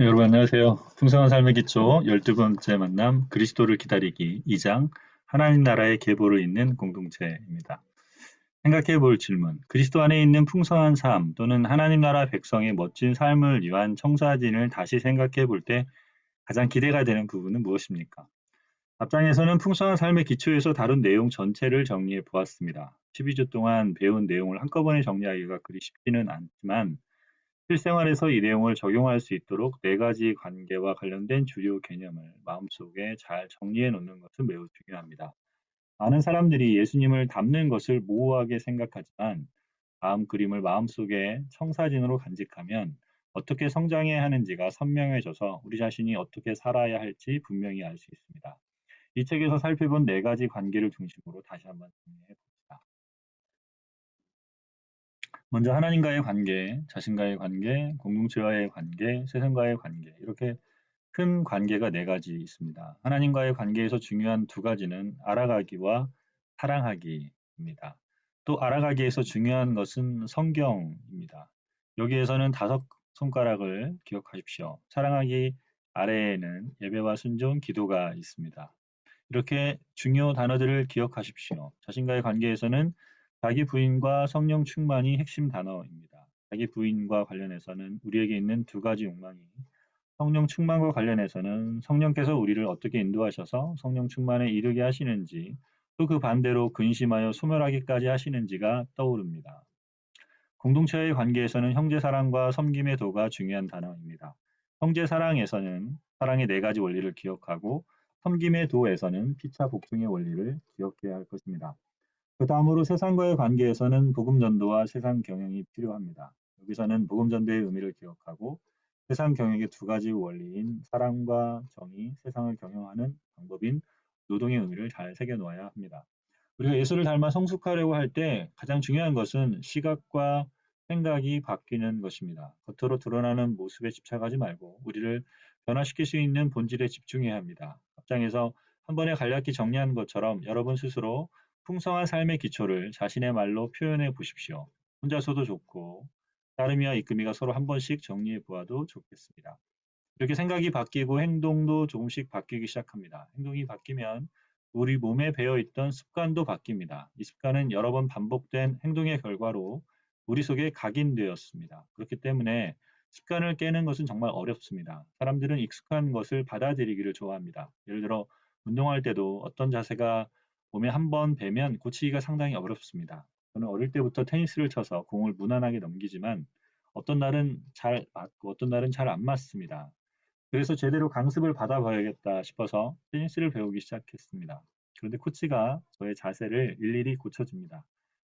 네, 여러분 안녕하세요. 풍성한 삶의 기초 12번째 만남 그리스도를 기다리기 2장 하나님 나라의 계보를 잇는 공동체입니다. 생각해 볼 질문. 그리스도 안에 있는 풍성한 삶 또는 하나님 나라 백성의 멋진 삶을 위한 청사진을 다시 생각해 볼 때 가장 기대가 되는 부분은 무엇입니까? 앞장에서는 풍성한 삶의 기초에서 다룬 내용 전체를 정리해 보았습니다. 12주 동안 배운 내용을 한꺼번에 정리하기가 그리 쉽지는 않지만 실생활에서 이 내용을 적용할 수 있도록 네 가지 관계와 관련된 주요 개념을 마음속에 잘 정리해 놓는 것은 매우 중요합니다. 많은 사람들이 예수님을 닮는 것을 모호하게 생각하지만 다음 그림을 마음속에 청사진으로 간직하면 어떻게 성장해야 하는지가 선명해져서 우리 자신이 어떻게 살아야 할지 분명히 알 수 있습니다. 이 책에서 살펴본 네 가지 관계를 중심으로 다시 한번 정리해 봅시다. 먼저 하나님과의 관계, 자신과의 관계, 공동체와의 관계, 세상과의 관계 이렇게 큰 관계가 네 가지 있습니다. 하나님과의 관계에서 중요한 두 가지는 알아가기와 사랑하기입니다. 또 알아가기에서 중요한 것은 성경입니다. 여기에서는 다섯 손가락을 기억하십시오. 사랑하기 아래에는 예배와 순종, 기도가 있습니다. 이렇게 중요 단어들을 기억하십시오. 자신과의 관계에서는 자기 부인과 성령 충만이 핵심 단어입니다. 자기 부인과 관련해서는 우리에게 있는 두 가지 욕망이 성령 충만과 관련해서는 성령께서 우리를 어떻게 인도하셔서 성령 충만에 이르게 하시는지 또 그 반대로 근심하여 소멸하기까지 하시는지가 떠오릅니다. 공동체의 관계에서는 형제 사랑과 섬김의 도가 중요한 단어입니다. 형제 사랑에서는 사랑의 네 가지 원리를 기억하고 섬김의 도에서는 피차 복종의 원리를 기억해야 할 것입니다. 그 다음으로 세상과의 관계에서는 복음 전도와 세상 경영이 필요합니다. 여기서는 복음 전도의 의미를 기억하고 세상 경영의 두 가지 원리인 사랑과 정의, 세상을 경영하는 방법인 노동의 의미를 잘 새겨 놓아야 합니다. 우리가 예수를 닮아 성숙하려고 할 때 가장 중요한 것은 시각과 생각이 바뀌는 것입니다. 겉으로 드러나는 모습에 집착하지 말고 우리를 변화시킬 수 있는 본질에 집중해야 합니다. 앞장에서 한 번에 간략히 정리한 것처럼 여러분 스스로 풍성한 삶의 기초를 자신의 말로 표현해 보십시오. 혼자서도 좋고 따르미와 이끄미가 서로 한 번씩 정리해 보아도 좋겠습니다. 이렇게 생각이 바뀌고 행동도 조금씩 바뀌기 시작합니다. 행동이 바뀌면 우리 몸에 배어 있던 습관도 바뀝니다. 이 습관은 여러 번 반복된 행동의 결과로 우리 속에 각인되었습니다. 그렇기 때문에 습관을 깨는 것은 정말 어렵습니다. 사람들은 익숙한 것을 받아들이기를 좋아합니다. 예를 들어 운동할 때도 어떤 자세가 몸에 한 번 배면 고치기가 상당히 어렵습니다. 저는 어릴 때부터 테니스를 쳐서 공을 무난하게 넘기지만 어떤 날은 잘 맞고 어떤 날은 잘 안 맞습니다. 그래서 제대로 강습을 받아봐야겠다 싶어서 테니스를 배우기 시작했습니다. 그런데 코치가 저의 자세를 일일이 고쳐줍니다.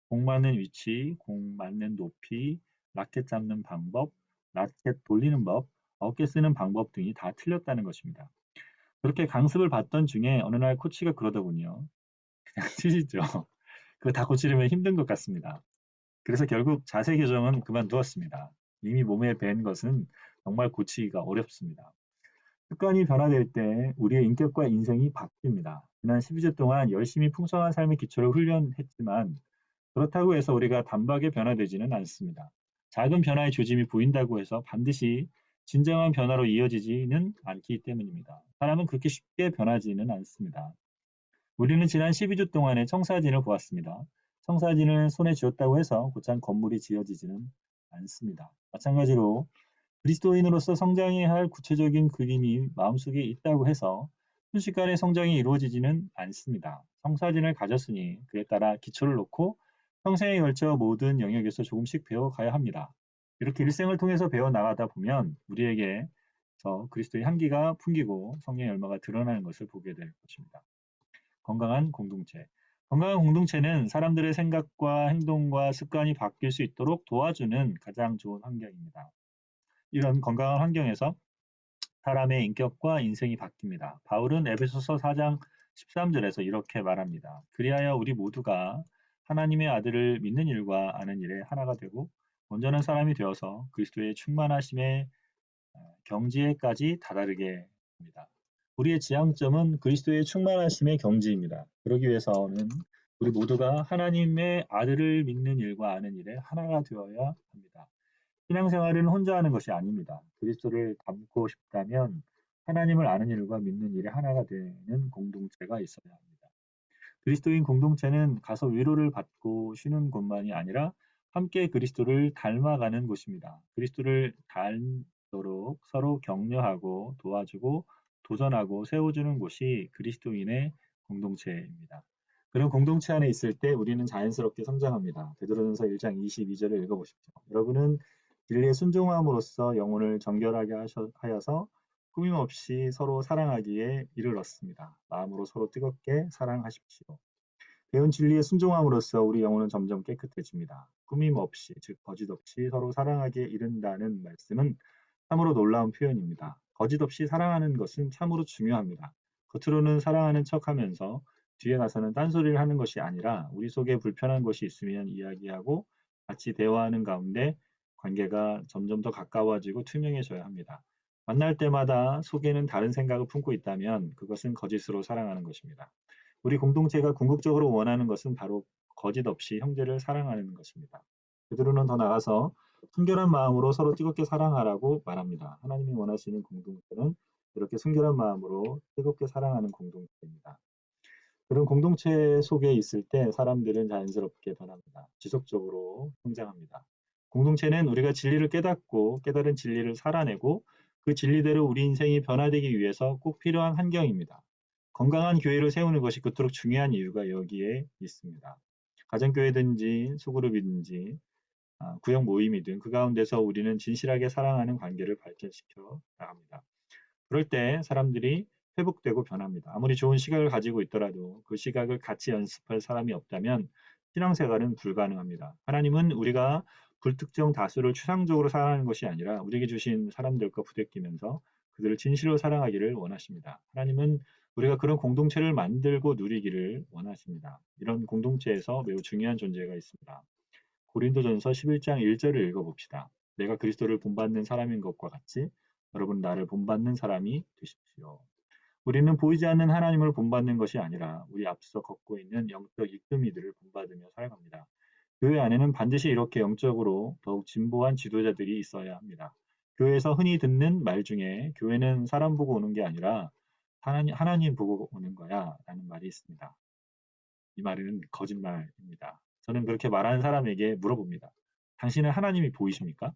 공 맞는 위치, 공 맞는 높이, 라켓 잡는 방법, 라켓 돌리는 법, 어깨 쓰는 방법 등이 다 틀렸다는 것입니다. 그렇게 강습을 받던 중에 어느 날 코치가 그러더군요. 그냥 치시죠. 그거 다 고치려면 힘든 것 같습니다. 그래서 결국 자세 교정은 그만두었습니다. 이미 몸에 밴 것은 정말 고치기가 어렵습니다. 습관이 변화될 때 우리의 인격과 인생이 바뀝니다. 지난 12주 동안 열심히 풍성한 삶의 기초를 훈련했지만 그렇다고 해서 우리가 단박에 변화되지는 않습니다. 작은 변화의 조짐이 보인다고 해서 반드시 진정한 변화로 이어지지는 않기 때문입니다. 사람은 그렇게 쉽게 변하지는 않습니다. 우리는 지난 12주 동안의 청사진을 보았습니다. 청사진을 손에 쥐었다고 해서 곧장 건물이 지어지지는 않습니다. 마찬가지로 그리스도인으로서 성장해야 할 구체적인 그림이 마음속에 있다고 해서 순식간에 성장이 이루어지지는 않습니다. 청사진을 가졌으니 그에 따라 기초를 놓고 평생에 걸쳐 모든 영역에서 조금씩 배워가야 합니다. 이렇게 일생을 통해서 배워나가다 보면 우리에게 그리스도의 향기가 풍기고 성령의 열매가 드러나는 것을 보게 될 것입니다. 건강한 공동체. 건강한 공동체는 사람들의 생각과 행동과 습관이 바뀔 수 있도록 도와주는 가장 좋은 환경입니다. 이런 건강한 환경에서 사람의 인격과 인생이 바뀝니다. 바울은 에베소서 4장 13절에서 이렇게 말합니다. 그리하여 우리 모두가 하나님의 아들을 믿는 일과 아는 일에 하나가 되고 온전한 사람이 되어서 그리스도의 충만하심의 경지에까지 다다르게 합니다. 우리의 지향점은 그리스도의 충만하심의 경지입니다. 그러기 위해서는 우리 모두가 하나님의 아들을 믿는 일과 아는 일에 하나가 되어야 합니다. 신앙생활은 혼자 하는 것이 아닙니다. 그리스도를 닮고 싶다면 하나님을 아는 일과 믿는 일이 하나가 되는 공동체가 있어야 합니다. 그리스도인 공동체는 가서 위로를 받고 쉬는 곳만이 아니라 함께 그리스도를 닮아가는 곳입니다. 그리스도를 닮도록 서로 격려하고 도와주고 도전하고 세워주는 곳이 그리스도인의 공동체입니다. 그런 공동체 안에 있을 때 우리는 자연스럽게 성장합니다. 베드로전서 1장 22절을 읽어보십시오. 여러분은 진리에 순종함으로써 영혼을 정결하게 하여서 꾸밈없이 서로 사랑하기에 이르렀습니다. 마음으로 서로 뜨겁게 사랑하십시오. 배운 진리에 순종함으로써 우리 영혼은 점점 깨끗해집니다. 꾸밈 없이, 즉 거짓 없이 서로 사랑하기에 이른다는 말씀은 참으로 놀라운 표현입니다. 거짓 없이 사랑하는 것은 참으로 중요합니다. 겉으로는 사랑하는 척하면서 뒤에 가서는 딴소리를 하는 것이 아니라 우리 속에 불편한 것이 있으면 이야기하고 같이 대화하는 가운데 관계가 점점 더 가까워지고 투명해져야 합니다. 만날 때마다 속에는 다른 생각을 품고 있다면 그것은 거짓으로 사랑하는 것입니다. 우리 공동체가 궁극적으로 원하는 것은 바로 거짓 없이 형제를 사랑하는 것입니다. 베드로는 더 나아가서 순결한 마음으로 서로 뜨겁게 사랑하라고 말합니다. 하나님이 원하시는 공동체는 이렇게 순결한 마음으로 뜨겁게 사랑하는 공동체입니다. 그런 공동체 속에 있을 때 사람들은 자연스럽게 변합니다. 지속적으로 성장합니다. 공동체는 우리가 진리를 깨닫고 깨달은 진리를 살아내고 그 진리대로 우리 인생이 변화되기 위해서 꼭 필요한 환경입니다. 건강한 교회를 세우는 것이 그토록 중요한 이유가 여기에 있습니다. 가정교회든지 소그룹이든지 구역 모임이든 그 가운데서 우리는 진실하게 사랑하는 관계를 발전시켜 나갑니다. 그럴 때 사람들이 회복되고 변합니다. 아무리 좋은 시각을 가지고 있더라도 그 시각을 같이 연습할 사람이 없다면 신앙생활은 불가능합니다. 하나님은 우리가 불특정 다수를 추상적으로 사랑하는 것이 아니라 우리에게 주신 사람들과 부대끼면서 그들을 진실로 사랑하기를 원하십니다. 하나님은 우리가 그런 공동체를 만들고 누리기를 원하십니다. 이런 공동체에서 매우 중요한 존재가 있습니다. 고린도전서 11장 1절을 읽어봅시다. 내가 그리스도를 본받는 사람인 것과 같이 여러분 나를 본받는 사람이 되십시오. 우리는 보이지 않는 하나님을 본받는 것이 아니라 우리 앞서 걷고 있는 영적 이끄미들을 본받으며 살아갑니다. 교회 안에는 반드시 이렇게 영적으로 더욱 진보한 지도자들이 있어야 합니다. 교회에서 흔히 듣는 말 중에 교회는 사람 보고 오는 게 아니라 하나님 보고 오는 거야 라는 말이 있습니다. 이 말은 거짓말입니다. 저는 그렇게 말하는 사람에게 물어봅니다. 당신은 하나님이 보이십니까?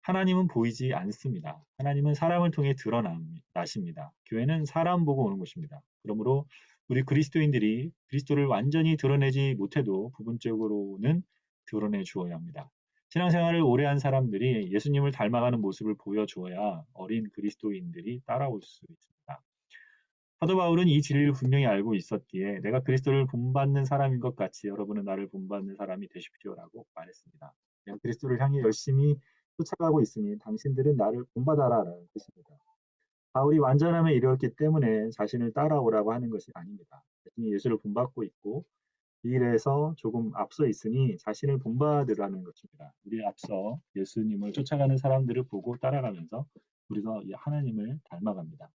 하나님은 보이지 않습니다. 하나님은 사람을 통해 드러나십니다. 교회는 사람 보고 오는 곳입니다. 그러므로 우리 그리스도인들이 그리스도를 완전히 드러내지 못해도 부분적으로는 드러내 주어야 합니다. 신앙생활을 오래 한 사람들이 예수님을 닮아가는 모습을 보여주어야 어린 그리스도인들이 따라올 수 있습니다. 사도 바울은 이 진리를 분명히 알고 있었기에 내가 그리스도를 본받는 사람인 것 같이 여러분은 나를 본받는 사람이 되십시오라고 말했습니다. 내가 그리스도를 향해 열심히 쫓아가고 있으니 당신들은 나를 본받아라라는 뜻입니다. 바울이 완전함에 이르렀기 때문에 자신을 따라오라고 하는 것이 아닙니다. 자신이 예수를 본받고 있고 이 일에서 조금 앞서 있으니 자신을 본받으라는 것입니다. 우리 앞서 예수님을 쫓아가는 사람들을 보고 따라가면서 우리가 하나님을 닮아갑니다.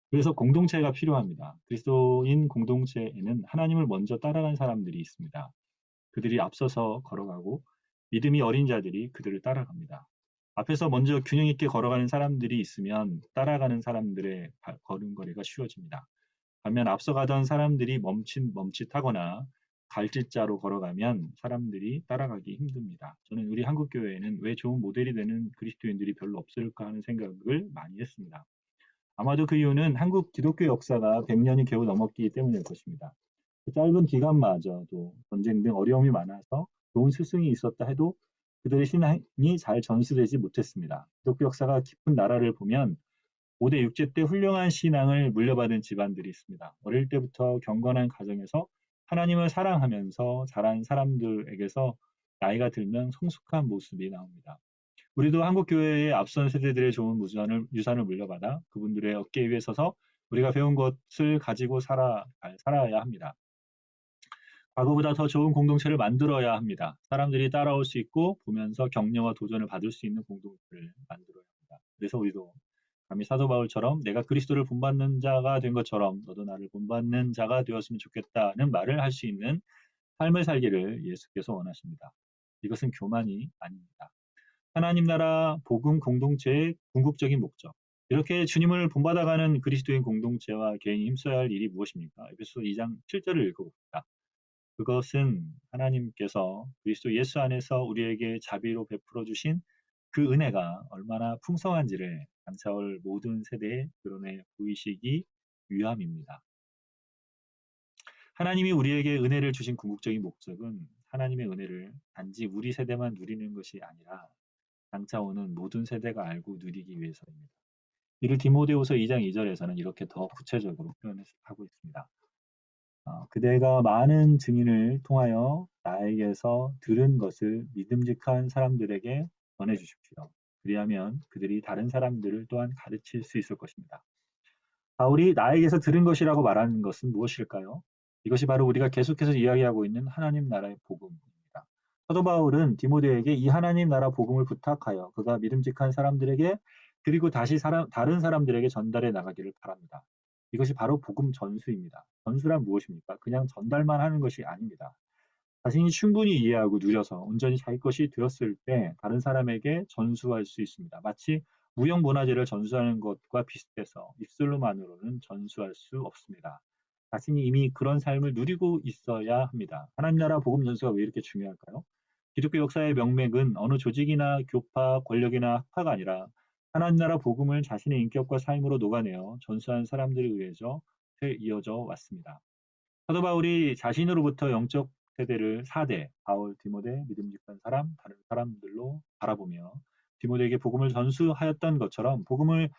그래서 공동체가 필요합니다. 그리스도인 공동체에는 하나님을 먼저 따라간 사람들이 있습니다. 그들이 앞서서 걸어가고 믿음이 어린 자들이 그들을 따라갑니다. 앞에서 먼저 균형 있게 걸어가는 사람들이 있으면 따라가는 사람들의 걸음걸이가 쉬워집니다. 반면 앞서가던 사람들이 멈칫하거나 갈짓자로 걸어가면 사람들이 따라가기 힘듭니다. 저는 우리 한국교회에는 왜 좋은 모델이 되는 그리스도인들이 별로 없을까 하는 생각을 많이 했습니다. 아마도 그 이유는 한국 기독교 역사가 100년이 겨우 넘었기 때문일 것입니다. 그 짧은 기간마저도 전쟁 등 어려움이 많아서 좋은 스승이 있었다 해도 그들의 신앙이 잘 전수되지 못했습니다. 기독교 역사가 깊은 나라를 보면 5대 6제 때 훌륭한 신앙을 물려받은 집안들이 있습니다. 어릴 때부터 경건한 가정에서 하나님을 사랑하면서 자란 사람들에게서 나이가 들면 성숙한 모습이 나옵니다. 우리도 한국교회의 앞선 세대들의 좋은 유산을 물려받아 그분들의 어깨 위에 서서 우리가 배운 것을 가지고 살아야 합니다. 과거보다 더 좋은 공동체를 만들어야 합니다. 사람들이 따라올 수 있고 보면서 격려와 도전을 받을 수 있는 공동체를 만들어야 합니다. 그래서 우리도 감히 사도 바울처럼 내가 그리스도를 본받는 자가 된 것처럼 너도 나를 본받는 자가 되었으면 좋겠다는 말을 할 수 있는 삶을 살기를 예수께서 원하십니다. 이것은 교만이 아닙니다. 하나님 나라 복음 공동체의 궁극적인 목적. 이렇게 주님을 본받아가는 그리스도인 공동체와 개인이 힘써야 할 일이 무엇입니까? 에베소 2장 7절을 읽어봅니다. 그것은 하나님께서 그리스도 예수 안에서 우리에게 자비로 베풀어 주신 그 은혜가 얼마나 풍성한지를 장차올 모든 세대에 드러내 보이시기 위함입니다. 하나님이 우리에게 은혜를 주신 궁극적인 목적은 하나님의 은혜를 단지 우리 세대만 누리는 것이 아니라 장차 오는 모든 세대가 알고 누리기 위해서입니다. 이를 디모데후서 2장 2절에서는 이렇게 더 구체적으로 표현하고 있습니다. 그대가 많은 증인을 통하여 나에게서 들은 것을 믿음직한 사람들에게 전해주십시오. 그리하면 그들이 다른 사람들을 또한 가르칠 수 있을 것입니다. 바울이 나에게서 들은 것이라고 말하는 것은 무엇일까요? 이것이 바로 우리가 계속해서 이야기하고 있는 하나님 나라의 복음입니다. 사도 바울은 디모데에게 이 하나님 나라 복음을 부탁하여 그가 믿음직한 사람들에게 그리고 다시 다른 사람들에게 전달해 나가기를 바랍니다. 이것이 바로 복음 전수입니다. 전수란 무엇입니까? 그냥 전달만 하는 것이 아닙니다. 자신이 충분히 이해하고 누려서 온전히 자기 것이 되었을 때 다른 사람에게 전수할 수 있습니다. 마치 무형문화재를 전수하는 것과 비슷해서 입술로만으로는 전수할 수 없습니다. 자신이 이미 그런 삶을 누리고 있어야 합니다. 하나님 나라 복음 전수가 왜 이렇게 중요할까요? 기독교 역사의 명맥은 어느 조직이나 교파, 권력이나 학파가 아니라 하나님 나라 복음을 자신의 인격과 삶으로 녹아내어 전수한 사람들에 의해서 이어져 왔습니다. 사도 바울이 자신으로부터 영적 세대를 4대, 바울, 디모데, 믿음직한 사람, 다른 사람들로 바라보며 디모데에게 복음을 전수하였던 것처럼 복음을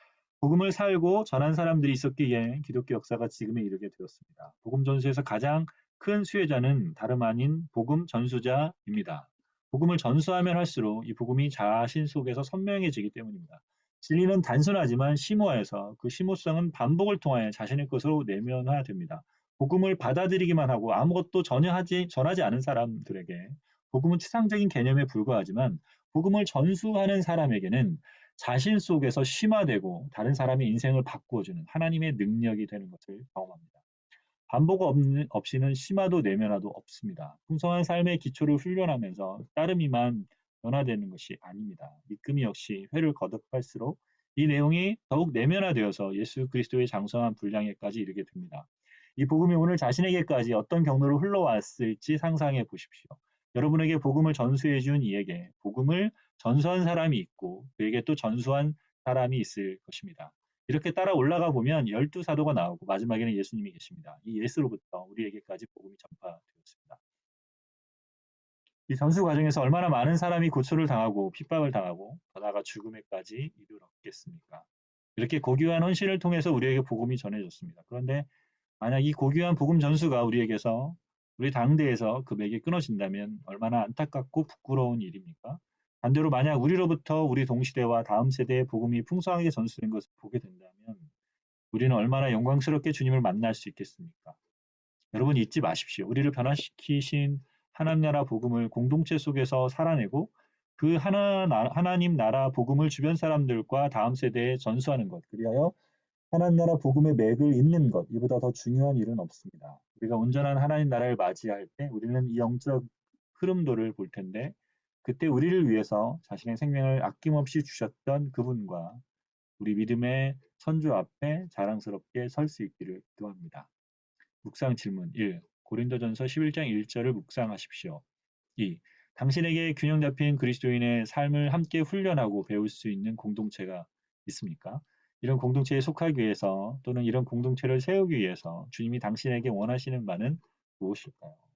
살고 전한 사람들이 있었기에 기독교 역사가 지금에 이르게 되었습니다. 복음 전수에서 가장 큰 수혜자는 다름 아닌 복음 전수자입니다. 복음을 전수하면 할수록 이 복음이 자신 속에서 선명해지기 때문입니다. 진리는 단순하지만 심오해서 그 심오성은 반복을 통하여 자신의 것으로 내면화됩니다. 복음을 받아들이기만 하고 아무것도 전하지 않은 사람들에게 복음은 추상적인 개념에 불과하지만 복음을 전수하는 사람에게는 자신 속에서 심화되고 다른 사람의 인생을 바꾸어주는 하나님의 능력이 되는 것을 경험합니다. 반복 없이는 심화도 내면화도 없습니다. 풍성한 삶의 기초를 훈련하면서 따름이만 변화되는 것이 아닙니다. 믿음이 역시 회를 거듭할수록 이 내용이 더욱 내면화되어서 예수 그리스도의 장성한 분량에까지 이르게 됩니다. 이 복음이 오늘 자신에게까지 어떤 경로로 흘러왔을지 상상해 보십시오. 여러분에게 복음을 전수해 준 이에게 복음을 전수한 사람이 있고 그에게 또 전수한 사람이 있을 것입니다. 이렇게 따라 올라가 보면 12사도가 나오고 마지막에는 예수님이 계십니다. 이 예수로부터 우리에게까지 복음이 전파되었습니다. 이 전수 과정에서 얼마나 많은 사람이 고초를 당하고 핍박을 당하고 더 나아가 죽음에까지 이르렀겠습니까? 이렇게 고귀한 헌신을 통해서 우리에게 복음이 전해졌습니다. 그런데 만약 이 고귀한 복음 전수가 우리 당대에서 금액이 끊어진다면 얼마나 안타깝고 부끄러운 일입니까? 반대로 만약 우리로부터 우리 동시대와 다음 세대의 복음이 풍성하게 전수된 것을 보게 된다면 우리는 얼마나 영광스럽게 주님을 만날 수 있겠습니까? 여러분 잊지 마십시오. 우리를 변화시키신 하나님 나라 복음을 공동체 속에서 살아내고 그 하나님 나라 복음을 주변 사람들과 다음 세대에 전수하는 것, 그리하여 하나님 나라 복음의 맥을 잇는 것, 이보다 더 중요한 일은 없습니다. 우리가 온전한 하나님 나라를 맞이할 때 우리는 이 영적 흐름도를 볼 텐데 그때 우리를 위해서 자신의 생명을 아낌없이 주셨던 그분과 우리 믿음의 선주 앞에 자랑스럽게 설 수 있기를 기도합니다. 묵상 질문 1. 고린도전서 11장 1절을 묵상하십시오. 2. 당신에게 균형 잡힌 그리스도인의 삶을 함께 훈련하고 배울 수 있는 공동체가 있습니까? 이런 공동체에 속하기 위해서 또는 이런 공동체를 세우기 위해서 주님이 당신에게 원하시는 바는 무엇일까요?